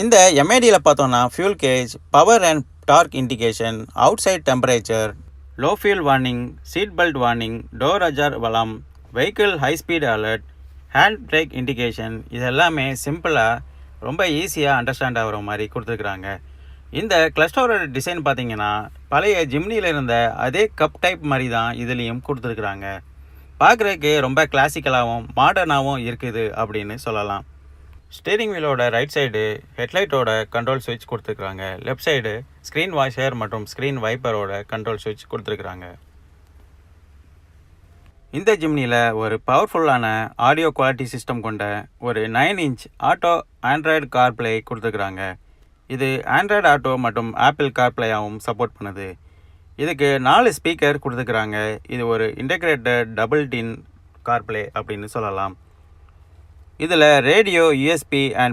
இந்த எம்ஐடியில் பார்த்தோன்னா fuel gauge, power and torque indication, outside temperature, low fuel warning, seat belt warning, door ajar alarm, vehicle high speed alert, hand brake indication, இது எல்லாமே சிம்பிளாக ரொம்ப ஈஸியாக understand ஆகிற மாதிரி கொடுத்துருக்குறாங்க. இந்த கிளஸ்டரோட டிசைன் பார்த்தீங்கன்னா பழைய ஜிம்னியில் இருந்த அதே கப் டைப் மாதிரி தான் இதுலேயும் கொடுத்துருக்குறாங்க. பார்க்குறதுக்கு ரொம்ப கிளாசிக்கலாகவும் மாடர்னாகவும் இருக்குது அப்படின்னு சொல்லலாம். ஸ்டீரிங் வீலோட ரைட் சைடு ஹெட்லைட்டோட கண்ட்ரோல் சுவிட்ச் கொடுத்துருக்குறாங்க. லெஃப்ட் சைடு ஸ்க்ரீன் வாஷர் மற்றும் ஸ்க்ரீன் வைப்பரோட கண்ட்ரோல் சுவிட்ச் கொடுத்துருக்குறாங்க. இந்த ஜிம்னியில் ஒரு பவர்ஃபுல்லான ஆடியோ குவாலிட்டி சிஸ்டம் கொண்ட ஒரு 9 இன்ச் ஆட்டோ ஆண்ட்ராய்டு கார்ப்ளே கொடுத்துருக்குறாங்க. இது ஆண்ட்ராய்டு ஆட்டோ மற்றும் ஆப்பிள் கார்ப்ளேயாகவும் சப்போர்ட் பண்ணுது. இதுக்கு 4 ஸ்பீக்கர் கொடுத்துருக்குறாங்க. இது ஒரு இன்டகிரேட்டட் டபுள் டின் கார்ப்ளே அப்படின்னு சொல்லலாம். இதில் ரேடியோ, யூஎஸ்பி அண்ட்